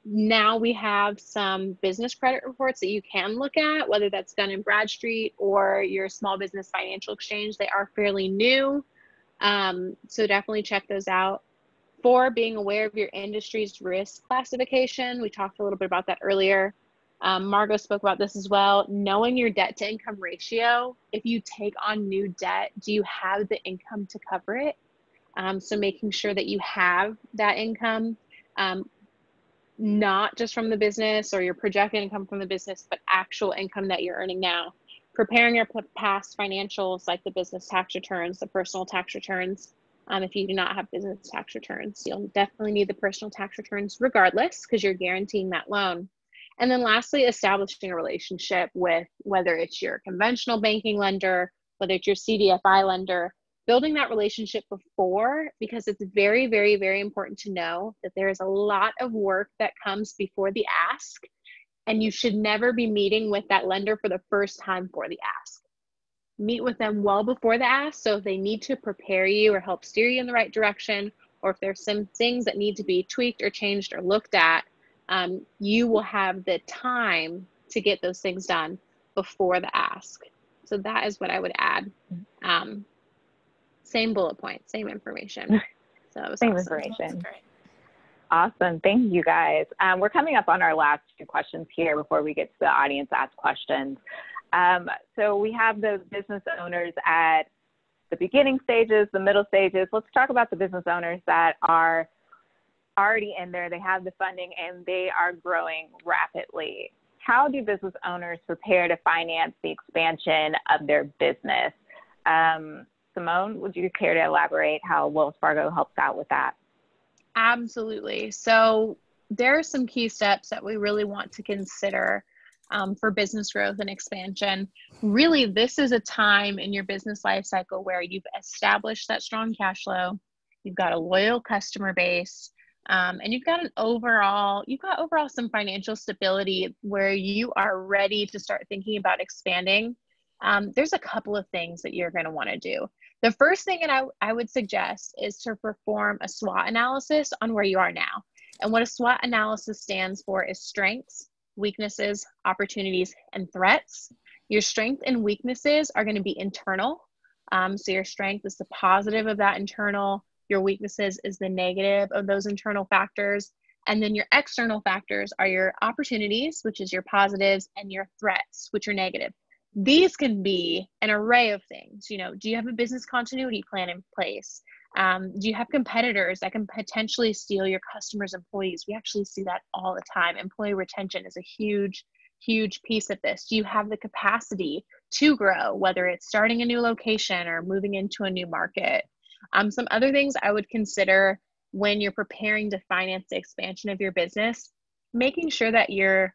Now we have some business credit reports that you can look at, whether that's Dun & Bradstreet or your Small Business Financial Exchange. They are fairly new, so definitely check those out. For being aware of your industry's risk classification, we talked a little bit about that earlier. Margot spoke about this as well. Knowing your debt to income ratio, if you take on new debt, do you have the income to cover it? So making sure that you have that income, not just from the business or your projected income from the business, but actual income that you're earning now. Preparing your past financials like the business tax returns, the personal tax returns. If you do not have business tax returns, you'll definitely need the personal tax returns regardless, because you're guaranteeing that loan. And then lastly, establishing a relationship with, whether it's your conventional banking lender, whether it's your CDFI lender, building that relationship before, because it's very, very, very important to know that there is a lot of work that comes before the ask, and you should never be meeting with that lender for the first time for the ask. Meet with them well before the ask, so if they need to prepare you or help steer you in the right direction, or if there's some things that need to be tweaked or changed or looked at, you will have the time to get those things done before the ask. So that is what I would add. Same bullet point, same information. So that was same awesome. information. Great. Awesome. Thank you, guys. We're coming up on our last two questions here before we get to the audience ask questions. So we have the business owners at the beginning stages, the middle stages. Let's talk about the business owners that are already in there. They have the funding and they are growing rapidly. How do business owners prepare to finance the expansion of their business? Simone, would you care to elaborate how Wells Fargo helps out with that? Absolutely. So there are some key steps that we really want to consider for business growth and expansion. Really, this is a time in your business life cycle where you've established that strong cash flow, you've got a loyal customer base, and you've got overall some financial stability where you are ready to start thinking about expanding. There's a couple of things that you're going to want to do. The first thing that I would suggest is to perform a SWOT analysis on where you are now. And what a SWOT analysis stands for is strengths, weaknesses, opportunities, and threats. Your strengths and weaknesses are going to be internal. So your strength is the positive of that internal. Your weaknesses is the negative of those internal factors. And then your external factors are your opportunities, which is your positives, and your threats, which are negative. These can be an array of things. You know, do you have a business continuity plan in place? Do you have competitors that can potentially steal your customers' employees? We actually see that all the time. Employee retention is a huge, huge piece of this. Do you have the capacity to grow, whether it's starting a new location or moving into a new market? Some other things I would consider when you're preparing to finance the expansion of your business, making sure that you're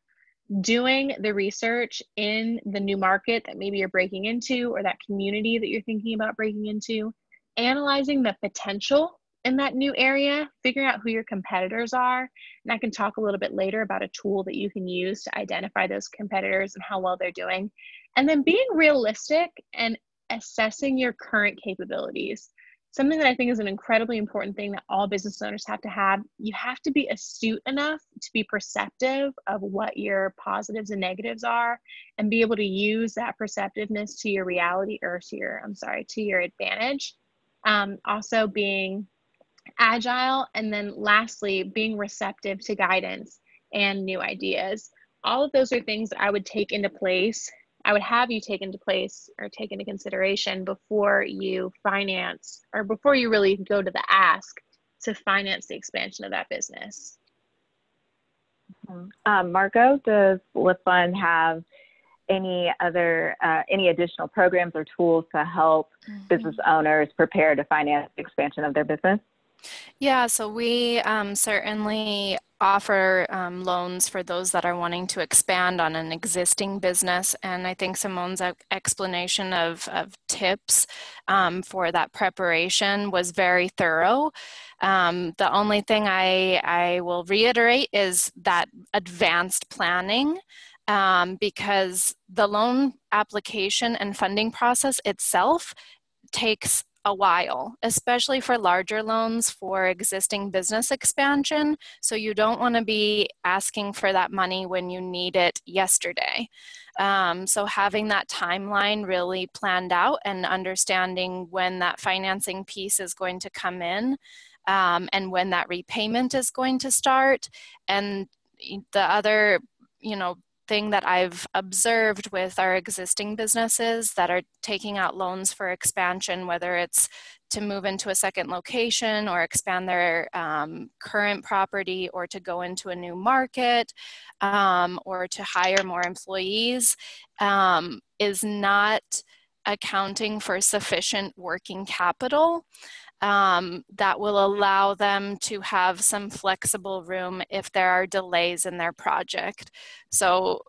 doing the research in the new market that maybe you're breaking into or that community that you're thinking about breaking into, analyzing the potential in that new area, figuring out who your competitors are. And I can talk a little bit later about a tool that you can use to identify those competitors and how well they're doing. And then being realistic and assessing your current capabilities. Something that I think is an incredibly important thing that all business owners have to have. You have to be astute enough to be perceptive of what your positives and negatives are and be able to use that perceptiveness to your reality or to your advantage. Also being agile, and then lastly, being receptive to guidance and new ideas. All of those are things that I would take into place. I would have you take into place or take into consideration before you finance or before you really go to the ask to finance the expansion of that business. Margot, does Lift Fund have any additional programs or tools to help business owners prepare to finance the expansion of their business? Yeah, so we certainly offer loans for those that are wanting to expand on an existing business. And I think Simone's explanation of tips for that preparation was very thorough. The only thing I will reiterate is that advanced planning, because the loan application and funding process itself takes a while, especially for larger loans for existing business expansion. So you don't want to be asking for that money when you need it yesterday. So having that timeline really planned out and understanding when that financing piece is going to come in and when that repayment is going to start. And the other, thing that I've observed with our existing businesses that are taking out loans for expansion, whether it's to move into a second location or expand their current property or to go into a new market or to hire more employees, is not accounting for sufficient working capital that will allow them to have some flexible room if there are delays in their project. So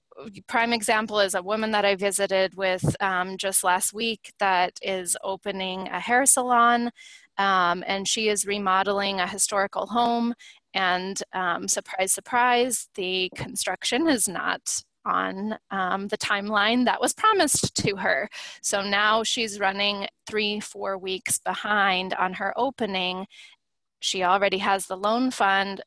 prime example is a woman that I visited with just last week that is opening a hair salon, and she is remodeling a historical home, and surprise, surprise, the construction is not on the timeline that was promised to her. So now she's running 3-4 weeks behind on her opening. she already has the loan fund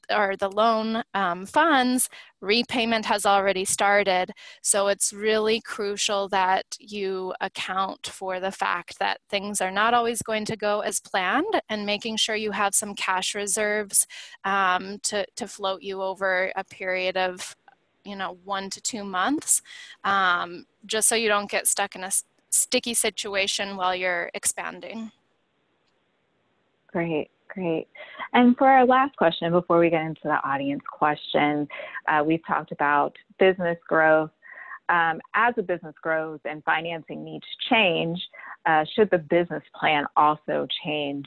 or the loan funds, repayment has already started. So it's really crucial that you account for the fact that things are not always going to go as planned, and making sure you have some cash reserves to float you over a period of 1 to 2 months, just so you don't get stuck in a sticky situation while you're expanding. Great. Great. And for our last question, before we get into the audience questions, we've talked about business growth. As a business grows and financing needs change, should the business plan also change?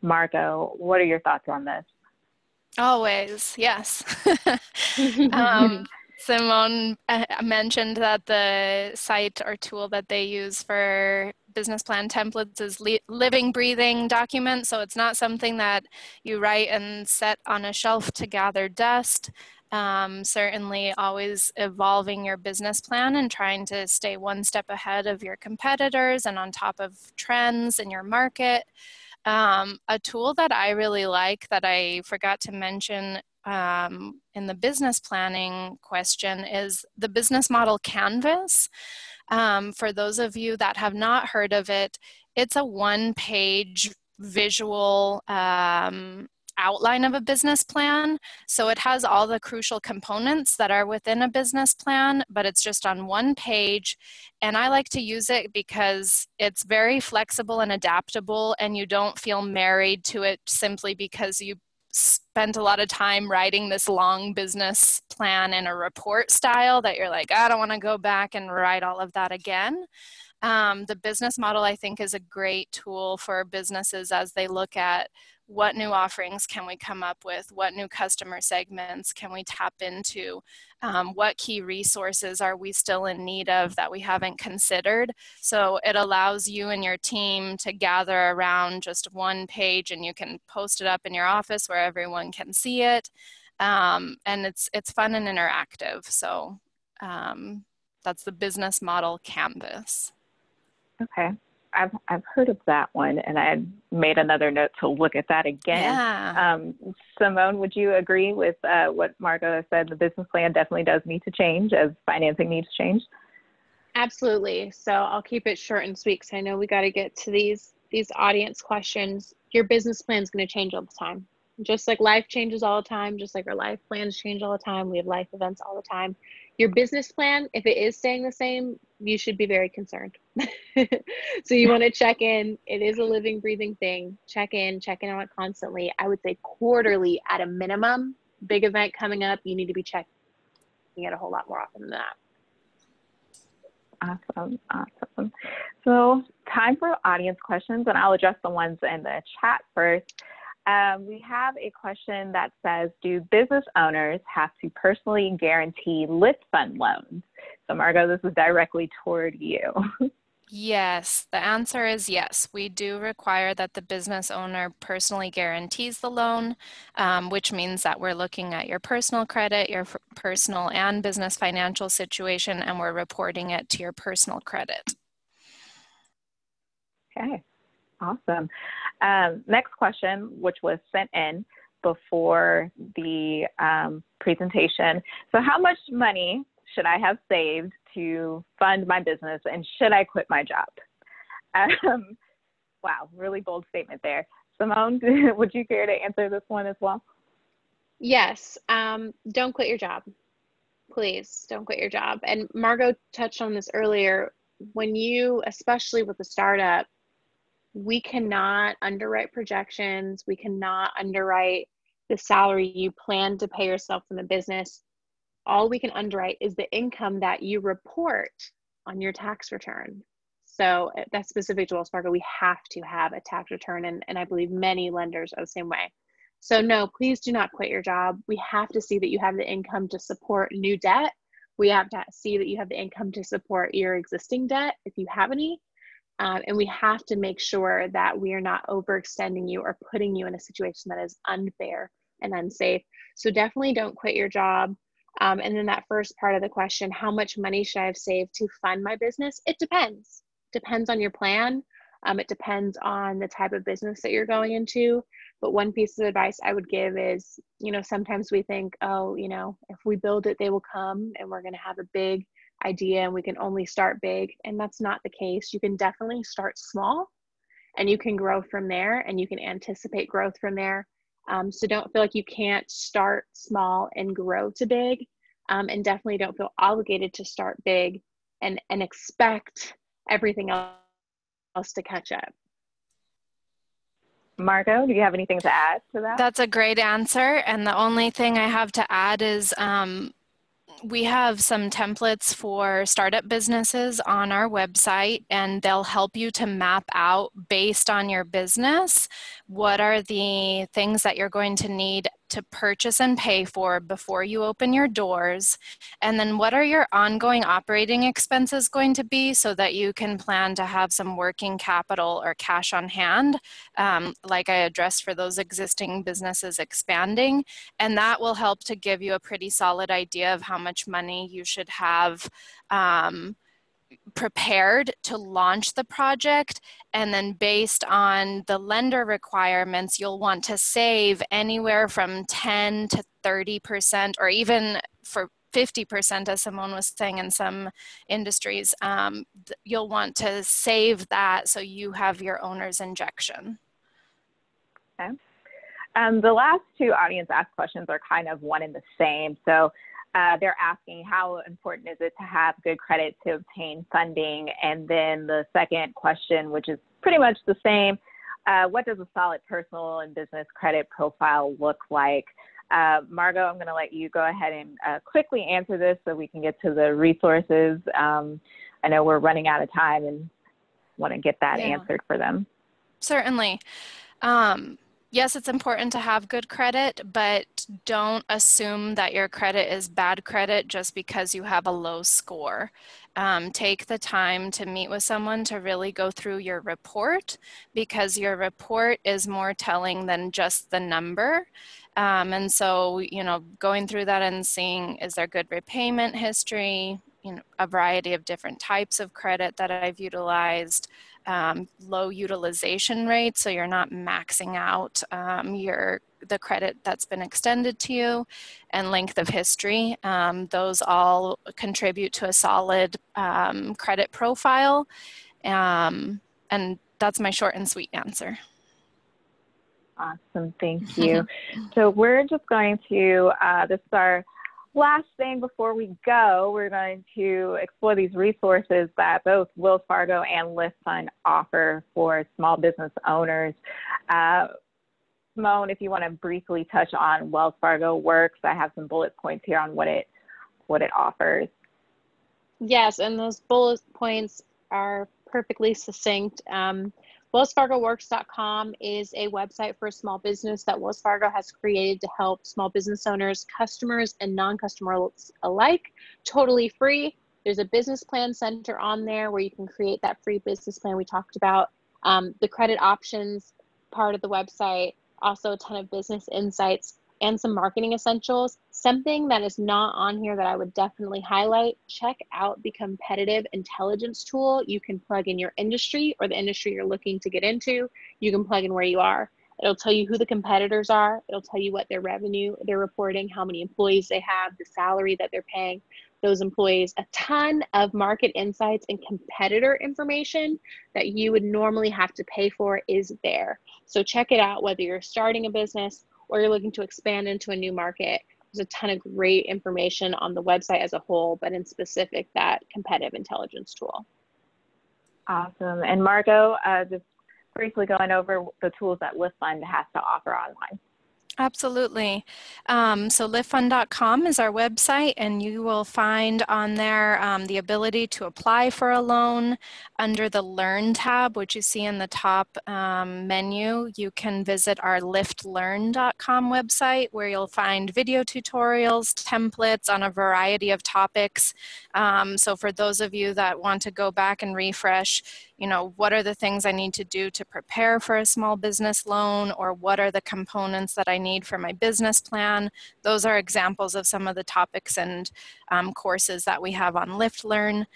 Margot, what are your thoughts on this? Always, yes. Simone mentioned that the site or tool that they use for business plan templates is living, breathing document. So it's not something that you write and set on a shelf to gather dust. Certainly always evolving your business plan and trying to stay one step ahead of your competitors and on top of trends in your market. A tool that I really like that I forgot to mention in the business planning question is the business model Canvas. For those of you that have not heard of it, it's a one-page visual outline of a business plan. So it has all the crucial components that are within a business plan, but it's just on one page. And I like to use it because it's very flexible and adaptable, and you don't feel married to it simply because you spent a lot of time writing this long business plan in a report style that you're like, I don't want to go back and write all of that again. The business model, I think, is a great tool for businesses as they look at what new offerings can we come up with, what new customer segments can we tap into, what key resources are we still in need of that we haven't considered. So it allows you and your team to gather around just one page, and you can post it up in your office where everyone can see it. And it's fun and interactive. So that's the business model Canvas. Okay. I've heard of that one, and I had made another note to look at that again. Yeah. Simone, would you agree with what Margot has said? The business plan definitely does need to change as financing needs change. Absolutely. So I'll keep it short and sweet because I know we got to get to these audience questions. Your business plan is going to change all the time. Just like life changes all the time, just like our life plans change all the time. We have life events all the time. Your business plan, if it is staying the same, you should be very concerned. So you want to check in. It is a living, breathing thing. Check in on it constantly. I would say quarterly at a minimum. Big event coming up, you need to be checking it a whole lot more often than that. Awesome. So time for audience questions, and I'll address the ones in the chat first. We have a question that says, do business owners have to personally guarantee LIFT Fund loans? So Margot, this is directly toward you. Yes, the answer is yes. We do require that the business owner personally guarantees the loan, which means that we're looking at your personal credit, your personal and business financial situation, and we're reporting it to your personal credit. Okay, awesome. Next question, which was sent in before the presentation. So how much money should I have saved to fund my business, and should I quit my job? Wow, really bold statement there. Simone, would you care to answer this one as well? Yes, don't quit your job. Please don't quit your job. And Margot touched on this earlier. When you, especially with a startup, we cannot underwrite projections. We cannot underwrite the salary you plan to pay yourself in the business. All we can underwrite is the income that you report on your tax return. So that's specific to Wells Fargo. We have to have a tax return, and I believe many lenders are the same way. So no, please do not quit your job. We have to see that you have the income to support new debt. We have to see that you have the income to support your existing debt, if you have any. And we have to make sure that we are not overextending you or putting you in a situation that is unfair and unsafe. So definitely don't quit your job. And then that first part of the question, how much money should I have saved to fund my business? It depends. Depends on your plan. It depends on the type of business that you're going into. But one piece of advice I would give is, sometimes we think, oh, if we build it, they will come, and we're going to have a big idea and we can only start big. And that's not the case. You can definitely start small and you can grow from there, and you can anticipate growth from there. So don't feel like you can't start small and grow to big, and definitely don't feel obligated to start big and expect everything else to catch up. Margot, do you have anything to add to that? That's a great answer. And the only thing I have to add is we have some templates for startup businesses on our website, and they'll help you to map out, based on your business, what are the things that you're going to need to purchase and pay for before you open your doors, and then what are your ongoing operating expenses going to be, so that you can plan to have some working capital or cash on hand, like I addressed for those existing businesses expanding. And that will help to give you a pretty solid idea of how much money you should have prepared to launch the project. And then based on the lender requirements, you'll want to save anywhere from 10 to 30%, or even for 50%, as Simone was saying, in some industries. You'll want to save that so you have your owner's injection. Okay. The last two audience asked questions are kind of one and the same. So they're asking, how important is it to have good credit to obtain funding? And then the second question, which is pretty much the same, what does a solid personal and business credit profile look like? Margot, I'm going to let you go ahead and quickly answer this so we can get to the resources. I know we're running out of time and want to get that answered for them. Certainly. Yes, it's important to have good credit, but don't assume that your credit is bad credit just because you have a low score. Take the time to meet with someone to really go through your report, because your report is more telling than just the number. And so, going through that and seeing, is there good repayment history, a variety of different types of credit that I've utilized, low utilization rates, so you're not maxing out the credit that's been extended to you, and length of history. Those all contribute to a solid credit profile. And that's my short and sweet answer. Awesome, thank you. So we're just going to, this is our last thing before we go. We're going to explore these resources that both Wells Fargo and Lift Fund offer for small business owners. Simone, if you want to briefly touch on Wells Fargo Works, I have some bullet points here on what it offers. Yes, and those bullet points are perfectly succinct. WellsFargoWorks.com is a website for a small business that Wells Fargo has created to help small business owners, customers, and non-customers alike, totally free. There's a business plan center on there where you can create that free business plan we talked about. The credit options part of the website, also a ton of business insights and some marketing essentials. Something that is not on here that I would definitely highlight, check out the competitive intelligence tool. You can plug in your industry or the industry you're looking to get into. You can plug in where you are. It'll tell you who the competitors are. It'll tell you what their revenue they're reporting, how many employees they have, the salary that they're paying those employees. A ton of market insights and competitor information that you would normally have to pay for is there. So check it out, whether you're starting a business or you're looking to expand into a new market. There's a ton of great information on the website as a whole, but in specific, that competitive intelligence tool. Awesome. And Margot, just briefly going over the tools that Lift Fund has to offer online. Absolutely. So liftfund.com is our website, and you will find on there the ability to apply for a loan. Under the Learn tab, which you see in the top menu, you can visit our liftlearn.com website, where you'll find video tutorials, templates on a variety of topics. So for those of you that want to go back and refresh, what are the things I need to do to prepare for a small business loan, or what are the components that I need for my business plan? Those are examples of some of the topics and courses that we have on Lift Learn.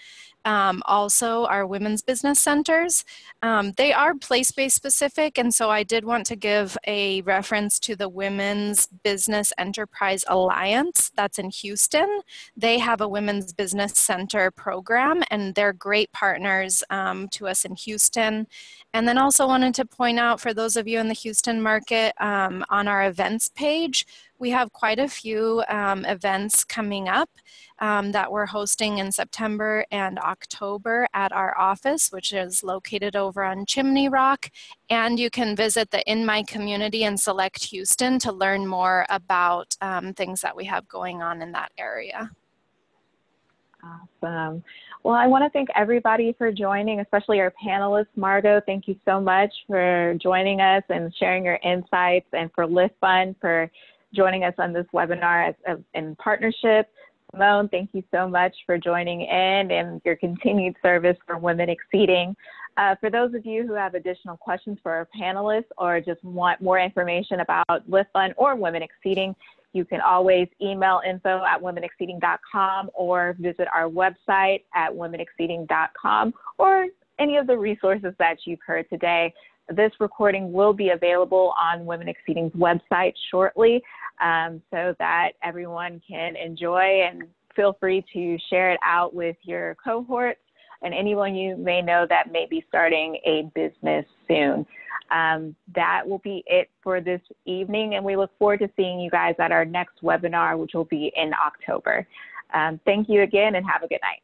Also our women's business centers. They are place-based specific, and so I did want to give a reference to the Women's Business Enterprise Alliance that's in Houston. They have a women's business center program, and they're great partners to us in Houston. And then also wanted to point out, for those of you in the Houston market, on our events page, we have quite a few events coming up that we're hosting in September and October at our office, which is located over on Chimney Rock. And you can visit the In My Community and Select Houston to learn more about things that we have going on in that area. Awesome. Well, I want to thank everybody for joining, especially our panelists. Margot, thank you so much for joining us and sharing your insights, and for Lift Fund for joining us on this webinar in partnership. Simone, thank you so much for joining in and your continued service for Women Exceeding. For those of you who have additional questions for our panelists or just want more information about Lift Fund or Women Exceeding, you can always email info@womenexceeding.com or visit our website at womenexceeding.com, or any of the resources that you've heard today. This recording will be available on Women Exceeding's website shortly, so that everyone can enjoy, and feel free to share it out with your cohorts and anyone you may know that may be starting a business soon. That will be it for this evening, and we look forward to seeing you guys at our next webinar, which will be in October. Thank you again, and have a good night.